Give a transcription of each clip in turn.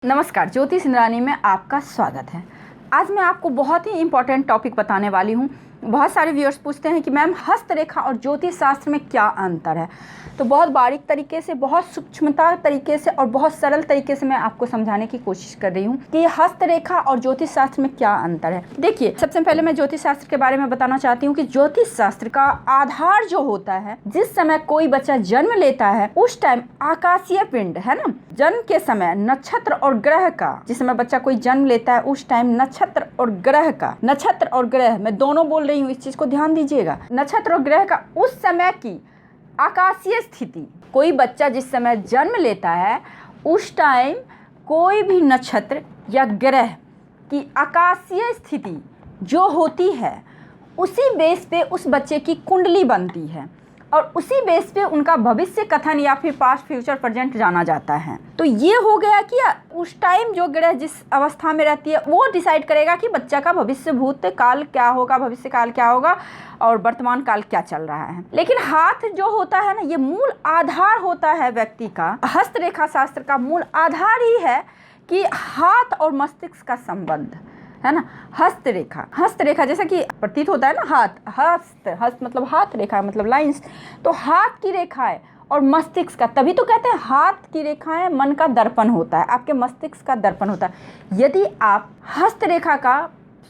नमस्कार, ज्योति सिंधरानी में आपका स्वागत है। आज मैं आपको बहुत ही इम्पोर्टेंट टॉपिक बताने वाली हूँ। बहुत सारे व्यूअर्स पूछते हैं कि मैम हस्तरेखा और ज्योतिष शास्त्र में क्या अंतर है। तो बहुत बारीक तरीके से, बहुत सूक्ष्मता तरीके से और बहुत सरल तरीके से मैं आपको समझाने की कोशिश कर रही हूँ कि हस्तरेखा और ज्योतिष शास्त्र में क्या अंतर है। देखिए, सबसे पहले मैं ज्योतिष शास्त्र के बारे में बताना चाहती हूँ कि ज्योतिष शास्त्र का आधार जो होता है, जिस समय कोई बच्चा जन्म लेता है उस टाइम आकाशीय पिंड है ना, जन्म के समय नक्षत्र और ग्रह का, जिस समय बच्चा कोई जन्म लेता है उस टाइम नक्षत्र और ग्रह का, नक्षत्र और ग्रह मैं दोनों बोल रही हूँ, इस चीज को ध्यान दीजिएगा, नक्षत्र और ग्रह का उस समय की आकाशीय स्थिति, कोई बच्चा जिस समय जन्म लेता है उस टाइम कोई भी नक्षत्र या ग्रह की आकाशीय स्थिति जो होती है उसी बेस पे उस बच्चे की कुंडली बनती है और उसी बेस पे उनका भविष्य कथन या फिर पास्ट फ्यूचर प्रेजेंट जाना जाता है। तो ये हो गया कि उस टाइम जो ग्रह जिस अवस्था में रहती है वो डिसाइड करेगा कि बच्चा का भविष्य भूत काल क्या होगा, भविष्य काल क्या होगा और वर्तमान काल क्या चल रहा है। लेकिन हाथ जो होता है ना, ये मूल आधार होता है व्यक्ति का। हस्तरेखा शास्त्र का मूल आधार ही है कि हाथ और मस्तिष्क का संबंध है ना। हस्तरेखा जैसा कि प्रतीत होता है ना, हस्त मतलब हाथ, रेखा मतलब लाइंस, तो हाथ की रेखाएं और मस्तिष्क का, तभी तो कहते हैं हाथ की रेखाएं मन का दर्पण होता है, आपके मस्तिष्क का दर्पण होता है। यदि आप हस्तरेखा का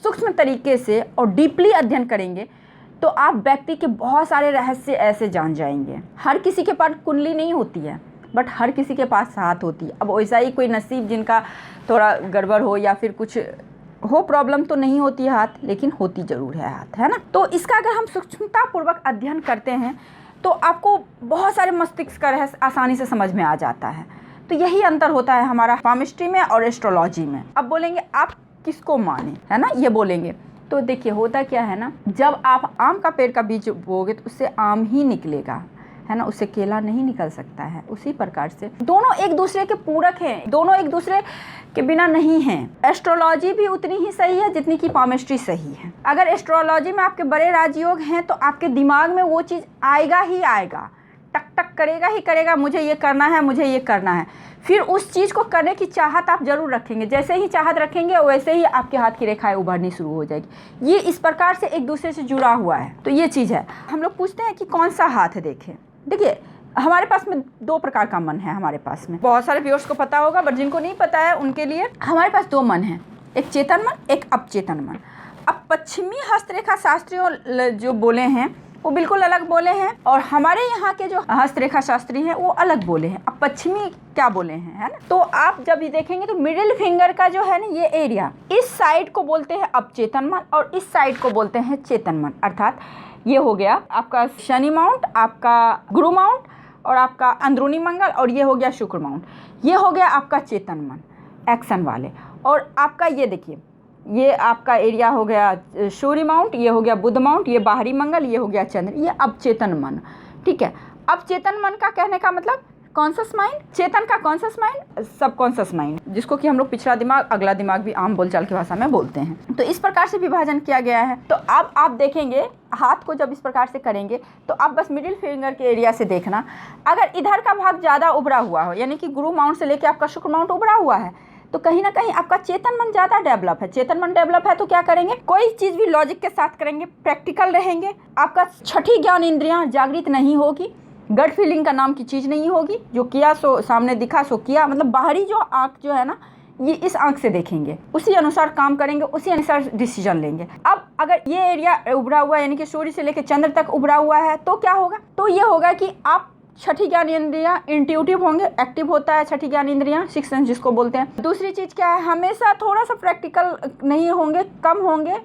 सूक्ष्म तरीके से और डीपली अध्ययन करेंगे तो आप व्यक्ति के बहुत सारे रहस्य ऐसे जान जाएंगे। हर किसी के पास कुंडली नहीं होती है, बट हर किसी के पास हाथ होती है। अब वैसा ही कोई नसीब जिनका थोड़ा गड़बड़ हो या फिर कुछ हो, प्रॉब्लम तो नहीं होती है हाथ, लेकिन होती जरूर है हाथ, है ना। तो इसका अगर हम सूक्ष्मता पूर्वक अध्ययन करते हैं तो आपको बहुत सारे मस्तिष्क का रहस्य आसानी से समझ में आ जाता है। तो यही अंतर होता है हमारा पामिस्ट्री में और एस्ट्रोलॉजी में। अब बोलेंगे आप किसको माने, है ना, ये बोलेंगे। तो देखिए, होता क्या है ना, जब आप आम का पेड़ का बीज बोओगे तो उससे आम ही निकलेगा, है ना, उससे केला नहीं निकल सकता है। उसी प्रकार से दोनों एक दूसरे के पूरक हैं, दोनों एक दूसरे के बिना नहीं हैं। एस्ट्रोलॉजी भी उतनी ही सही है जितनी कि पामिस्ट्री सही है। अगर एस्ट्रोलॉजी में आपके बड़े राजयोग हैं तो आपके दिमाग में वो चीज़ आएगा ही आएगा, टक टक करेगा ही करेगा, मुझे ये करना है, मुझे ये करना है। फिर उस चीज़ को करने की चाहत आप जरूर रखेंगे। जैसे ही चाहत रखेंगे वैसे ही आपके हाथ की रेखाएं उभरनी शुरू हो जाएगी। ये इस प्रकार से एक दूसरे से जुड़ा हुआ है। तो ये चीज़ है। हम लोग पूछते हैं कि कौन सा हाथ देखें। देखिए, हमारे पास में दो प्रकार का मन है। हमारे पास में बहुत सारे व्यूअर्स को पता होगा, बट जिनको नहीं पता है उनके लिए हमारे पास दो मन है, एक चेतन मन, एक अपचेतन मन। अब पश्चिमी हस्तरेखा शास्त्रियों जो बोले हैं वो बिल्कुल अलग बोले हैं और हमारे यहाँ के जो हस्तरेखा शास्त्री हैं वो अलग बोले हैं। अब पश्चिमी क्या बोले हैं, है ना। तो आप जब ये देखेंगे तो मिडिल फिंगर का जो है ना, ये एरिया, इस साइड को बोलते हैं अपचेतन मन और इस साइड को बोलते हैं चेतन मन। अर्थात ये हो गया आपका शनि माउंट, आपका गुरु माउंट और आपका अंदरूनी मंगल, और ये हो गया शुक्र माउंट। ये हो गया आपका चेतन मन, एक्शन वाले। और आपका ये देखिए, ये आपका एरिया हो गया सूर्य माउंट, ये हो गया बुध माउंट, ये बाहरी मंगल, ये हो गया चंद्र, ये अवचेतन मन। ठीक है। अब चेतन मन का कहने का मतलब कॉन्शस माइंड, चेतन का कॉन्शस माइंड, सब कॉन्शस माइंड, जिसको कि हम लोग पिछला दिमाग, अगला दिमाग भी आम बोलचाल की भाषा में बोलते हैं। तो इस प्रकार से विभाजन किया गया है। तो अब आप देखेंगे हाथ को जब इस प्रकार से करेंगे तो आप बस मिडिल फिंगर के एरिया से देखना, अगर इधर का भाग ज़्यादा उभरा हुआ हो, यानी कि गुरु माउंट से लेके आपका शुक्र माउंट उभरा हुआ है, तो कहीं ना कहीं आपका चेतन मन ज़्यादा डेवलप है। चेतन मन डेवलप है तो क्या करेंगे, कोई चीज़ भी लॉजिक के साथ करेंगे, प्रैक्टिकल रहेंगे। आपका छठी ज्ञान इंद्रियां जागृत नहीं होगी, गट फीलिंग का नाम की चीज़ नहीं होगी। जो किया सो सामने दिखा, सो किया, मतलब बाहरी जो आँख जो है ना, ये इस आँख से देखेंगे, उसी अनुसार काम करेंगे, उसी अनुसार डिसीजन लेंगे। अब अगर ये एरिया उभरा हुआ है, यानी कि सूर्य से लेकर चंद्र तक उभरा हुआ है, तो क्या होगा, तो ये होगा कि आप छठी ज्ञान इंद्रियां इंट्यूटिव होंगे, एक्टिव होता है छठी ज्ञान इंद्रियां, सिक्स सेंस जिसको बोलते हैं। दूसरी चीज़ क्या है, हमेशा थोड़ा सा प्रैक्टिकल नहीं होंगे, कम होंगे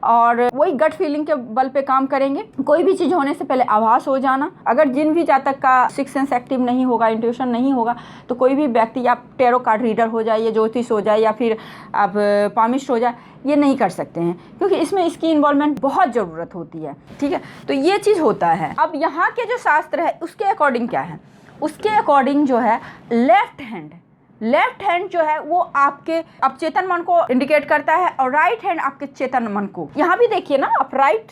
और वही गट फीलिंग के बल पे काम करेंगे। कोई भी चीज़ होने से पहले आभास हो जाना। अगर जिन भी जातक का सिक्स सेंस एक्टिव नहीं होगा, इंट्यूशन नहीं होगा, तो कोई भी व्यक्ति आप टेरो कार्ड रीडर हो जाए, या ज्योतिष हो जाए, या फिर आप पामिस्ट हो जाए, ये नहीं कर सकते हैं, क्योंकि इसमें इसकी इन्वॉल्वमेंट बहुत ज़रूरत होती है। ठीक है। तो ये चीज़ होता है। अब यहाँ के जो शास्त्र है उसके अकॉर्डिंग क्या है, उसके अकॉर्डिंग जो है लेफ्ट हैंड जो है वो आपके अपचेतन मन को इंडिकेट करता है और राइट हैंड आपके चेतन मन को। यहाँ भी देखिए ना, आप राइट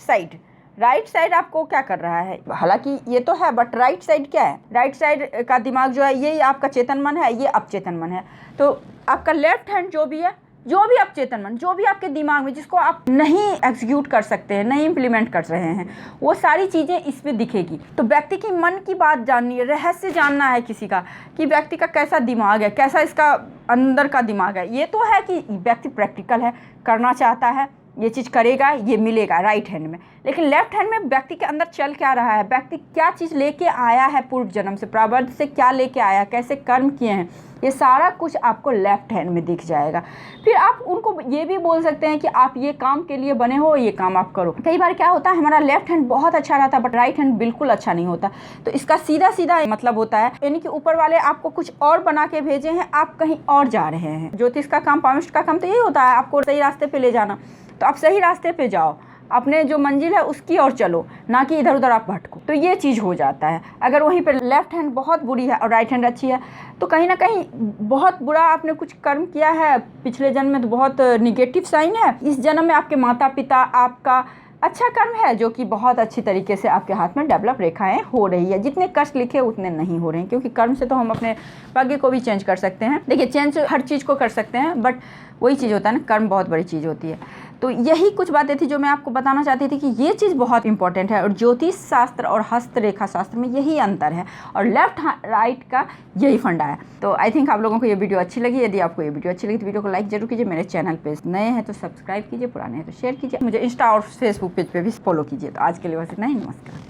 साइड आपको क्या कर रहा है, हालांकि ये तो है, बट राइट साइड क्या है, राइट साइड का दिमाग जो है ये आपका चेतन मन है, ये अपचेतन मन है। तो आपका लेफ्ट हैंड जो भी है, जो भी आप चेतन मन, जो भी आपके दिमाग में जिसको आप नहीं एग्जीक्यूट कर सकते हैं, नहीं इम्प्लीमेंट कर रहे हैं, वो सारी चीज़ें इसमें दिखेगी। तो व्यक्ति की मन की बात जाननी है, रहस्य जानना है किसी का, कि व्यक्ति का कैसा दिमाग है, कैसा इसका अंदर का दिमाग है। ये तो है कि व्यक्ति प्रैक्टिकल है, करना चाहता है, ये चीज़ करेगा, ये मिलेगा राइट हैंड में। लेकिन लेफ्ट हैंड में व्यक्ति के अंदर चल क्या रहा है, व्यक्ति क्या चीज़ लेके आया है, पूर्व जन्म से प्रारब्ध से क्या लेके आया, कैसे कर्म किए हैं, ये सारा कुछ आपको लेफ्ट हैंड में दिख जाएगा। फिर आप उनको ये भी बोल सकते हैं कि आप ये काम के लिए बने हो, ये काम आप करो। कई बार क्या होता है, हमारा लेफ्ट हैंड बहुत अच्छा रहता है बट राइट हैंड बिल्कुल अच्छा नहीं होता। तो इसका सीधा सीधा मतलब होता है, यानी कि ऊपर वाले आपको कुछ और बना के भेजे हैं, आप कहीं और जा रहे हैं। ज्योतिष का काम, पामिस्ट का काम तो यही होता है, आपको सही रास्ते पे ले जाना। तो आप सही रास्ते पे जाओ, अपने जो मंजिल है उसकी ओर चलो, ना कि इधर उधर आप भटको। तो ये चीज़ हो जाता है। अगर वहीं पर लेफ्ट हैंड बहुत बुरी है और राइट हैंड अच्छी है, तो कहीं ना कहीं बहुत बुरा आपने कुछ कर्म किया है पिछले जन्म में, तो बहुत निगेटिव साइन है। इस जन्म में आपके माता पिता, आपका अच्छा कर्म है जो कि बहुत अच्छी तरीके से आपके हाथ में डेवलप रेखाएं हो रही है। जितने कष्ट लिखे उतने नहीं हो रहे हैं, क्योंकि कर्म से तो हम अपने भाग्य को भी चेंज कर सकते हैं। देखिए, चेंज हर चीज़ को कर सकते हैं, बट वही चीज़ होता है ना, कर्म बहुत बड़ी चीज़ होती है। तो यही कुछ बातें थी जो मैं आपको बताना चाहती थी कि ये चीज़ बहुत इंपॉर्टेंट है। और ज्योतिष शास्त्र और हस्तरेखा शास्त्र में यही अंतर है, और लेफ्ट राइट का यही फंडा है। तो आई थिंक आप लोगों को ये वीडियो अच्छी लगी। यदि आपको ये वीडियो अच्छी लगी तो वीडियो को लाइक जरूर कीजिए। मेरे चैनल पे नए हैं तो सब्सक्राइब कीजिए, पुराने हैं तो शेयर कीजिए। मुझे इंस्टा और फेसबुक पेज पे भी फॉलो कीजिए। तो आज के लिए बस इतना ही, नमस्कार।